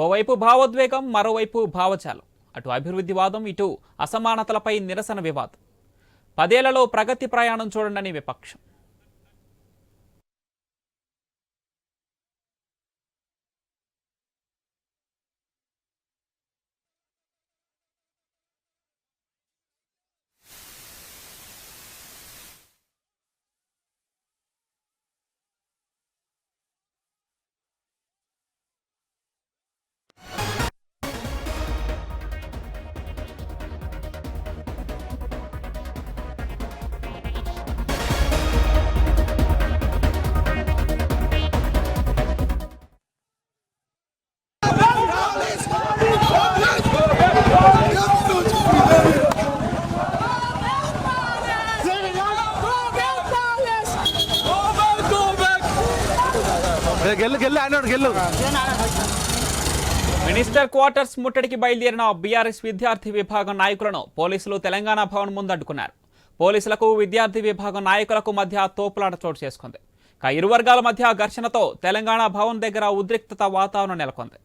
ఓవైపు భావోద్వేగం, మరోవైపు భావజాలం. అటు అభివృద్ధివాదం, ఇటు అసమానతలపై నిరసన వివాదం. 10 ఏళ్లలో ప్రగతి ప్రయాణం చూడండి విపక్షం. మినిస్టర్ క్వార్టర్స్ ముట్టడికి బయలుదేరిన బీఆర్ఎస్ విద్యార్థి విభాగం నాయకులను పోలీసులు తెలంగాణ భవన్ ముందు అడ్డుకున్నారు. పోలీసులకు విద్యార్థి విభాగం నాయకులకు మధ్య తోపులాట చోటు చేసుకుంది. ఇరు వర్గాల మధ్య ఘర్షణతో తెలంగాణ భవన్ దగ్గర ఉద్రిక్తత వాతావరణం నెలకొంది.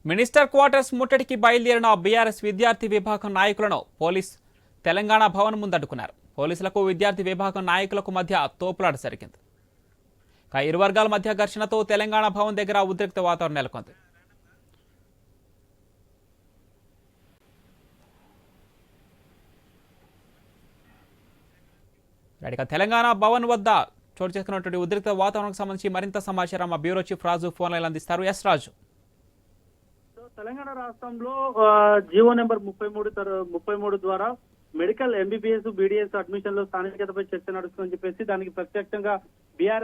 మినిస్టర్ క్వార్టర్స్ ముట్టడికి బయలుదేరిన బీఆర్ఎస్ విద్యార్థి విభాగం నాయకులను పోలీస్ తెలంగాణ భవన్ ముందు అడ్డుకున్నారు. పోలీసులకు విద్యార్థి విభాగం నాయకులకు మధ్య తోపులాట జరిగింది. ఇరు వర్గాల మధ్య ఘర్షణతో తెలంగాణ భవన్ దగ్గర ఉద్రిక్త వాతావరణం నెలకొంది. తెలంగాణ భవన్ వద్ద చోటు చేసుకున్నటువంటి ఉద్రిక్త వాతావరణానికి సంబంధించి మరింత సమాచారం మా బ్యూరో చీఫ్ రాజు ఫోన్ లైన్ అందిస్తారు. ఎస్ రాజు. తెలంగాణ రాష్ట్రంలో జీవో నెంబర్ 33 ద్వారా మెడికల్ ఎంబీబీఎస్ బీడీఎస్ అడ్మిషన్ లో స్థానికతపై చర్చ నడుస్తుందని చెప్పేసి దానికి ప్రత్యక్షంగా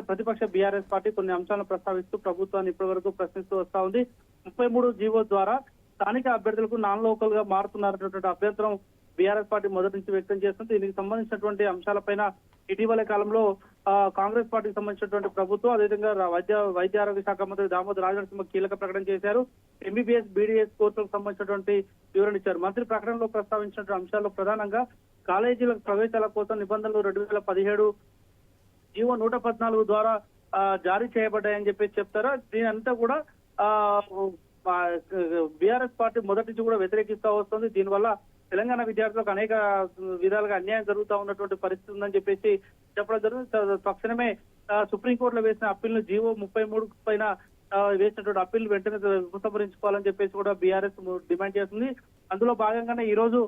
ప్రతిపక్ష బీఆర్ఎస్ పార్టీ కొన్ని అంశాలను ప్రస్తావిస్తూ ప్రభుత్వాన్ని ఇప్పటి వరకు ప్రశ్నిస్తూ వస్తా ఉంది. 33 జీవో ద్వారా స్థానిక అభ్యర్థులకు నాన్ లోకల్ గా మారుతున్నారనేటువంటి అభ్యంతరం బీఆర్ఎస్ పార్టీ మొదటి నుంచి వ్యక్తం చేస్తుంది. దీనికి సంబంధించినటువంటి అంశాలపైన ఇటీవల కాలంలో కాంగ్రెస్ పార్టీకి సంబంధించినటువంటి ప్రభుత్వం అదేవిధంగా వైద్య ఆరోగ్య శాఖ మంత్రి దామోదర్ రాజనరసింహ కీలక ప్రకటన చేశారు. ఎంబీబీఎస్ బీడీఎస్ కోర్సులకు సంబంధించినటువంటి వివరణ ఇచ్చారు. మంత్రి ప్రకటనలో ప్రస్తావించినటువంటి అంశాల్లో ప్రధానంగా కాలేజీల ప్రవేశాల కోసం నిబంధనలు 2017 జీవో 114 ద్వారా జారీ చేయబడ్డాయని చెప్పేసి చెప్తారు. దీని అంతా కూడా బీఆర్ఎస్ పార్టీ మొదటి నుంచి కూడా వ్యతిరేకిస్తూ వస్తుంది. దీనివల్ల తెలంగాణ విద్యార్థులకు అనేక విధాలుగా అన్యాయం జరుగుతూ ఉన్నటువంటి పరిస్థితి ఉందని చెప్పేసి చెప్పడం జరుగుతుంది. తక్షణమే సుప్రీంకోర్టులో వేసిన అప్పీల్ ను జీవో 33 పైన వేసినటువంటి అప్పీల్ వెంటనే ఉపసంహరించుకోవాలని చెప్పేసి కూడా బీఆర్ఎస్ డిమాండ్ చేస్తుంది. అందులో భాగంగానే ఈ రోజు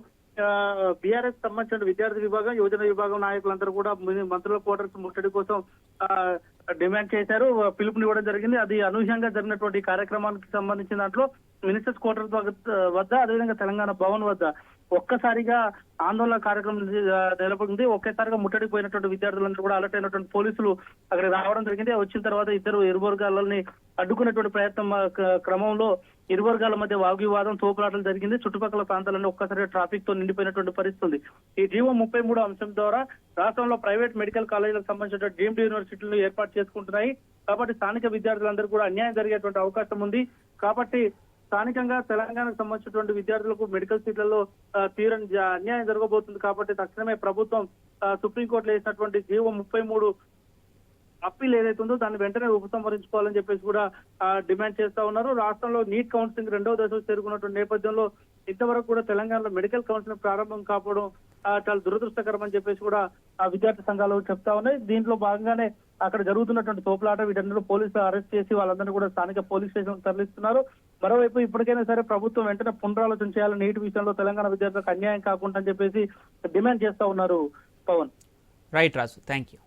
బీఆర్ఎస్ సంబంధించిన విద్యార్థి విభాగం, యువజన విభాగం నాయకులందరూ కూడా మంత్రుల క్వార్టర్స్ ముట్టడి కోసం డిమాండ్ చేశారు, పిలుపునివ్వడం జరిగింది. అది అనూహ్యంగా జరిగినటువంటి కార్యక్రమానికి సంబంధించిన దాంట్లో మినిస్టర్స్ క్వార్టర్స్ వద్ద అదేవిధంగా తెలంగాణ భవన్ వద్ద ఒక్కసారిగా ఆందోళన కార్యక్రమం నెలకొంది. ఒకేసారిగా ముట్టడిపోయినటువంటి విద్యార్థులందరూ కూడా అలర్ట్ అయినటువంటి పోలీసులు అక్కడ రావడం జరిగింది. వచ్చిన తర్వాత ఇరు వర్గాలని అడ్డుకున్నటువంటి ప్రయత్నం క్రమంలో ఇరు వర్గాల మధ్య వాగ్వివాదం, తోపులాటలు జరిగింది. చుట్టుపక్కల ప్రాంతాలన్నీ ఒక్కసారిగా ట్రాఫిక్ తో నిండిపోయినటువంటి పరిస్థితి. ఈ జీవో 33 అంశం ద్వారా రాష్ట్రంలో ప్రైవేట్ మెడికల్ కాలేజీలకు సంబంధించిన డీమ్డ్ యూనివర్సిటీలు ఏర్పాటు చేసుకుంటున్నాయి. కాబట్టి స్థానిక విద్యార్థులందరూ కూడా అన్యాయం జరిగేటువంటి అవకాశం ఉంది. కాబట్టి స్థానికంగా తెలంగాణకు సంబంధించినటువంటి విద్యార్థులకు మెడికల్ సీట్లలో తీవ్ర అన్యాయం జరగబోతుంది. కాబట్టి తక్షణమే ప్రభుత్వం సుప్రీంకోర్టులో వేసినటువంటి జీవో 33 అప్పీల్ ఏదైతే ఉందో దాన్ని వెంటనే ఉపసంహరించుకోవాలని చెప్పేసి కూడా డిమాండ్ చేస్తా ఉన్నారు. రాష్ట్రంలో నీట్ కౌన్సిలింగ్ 2వ దశకు చేరుకున్నటువంటి నేపథ్యంలో ఇంతవరకు కూడా తెలంగాణలో మెడికల్ కౌన్సిలింగ్ ప్రారంభం కాకపోవడం చాలా దురదృష్టకరం అని చెప్పేసి కూడా విద్యార్థి సంఘాలు చెప్తా ఉన్నాయి. దీంట్లో భాగంగానే అక్కడ జరుగుతున్నటువంటి తోపులాట వీటన్నిటిలో పోలీసులు అరెస్ట్ చేసి వాళ్ళందరినీ కూడా స్థానిక పోలీస్ స్టేషన్ తరలిస్తున్నారు. మరోవైపు ఇప్పటికైనా సరే ప్రభుత్వం వెంటనే పునరాలోచన చేయాలని నీటి విషయంలో తెలంగాణ విద్యార్థులకు అన్యాయం కాకుండా అని చెప్పేసి డిమాండ్ చేస్తా ఉన్నారు. Pawan. Right Raju, thank you.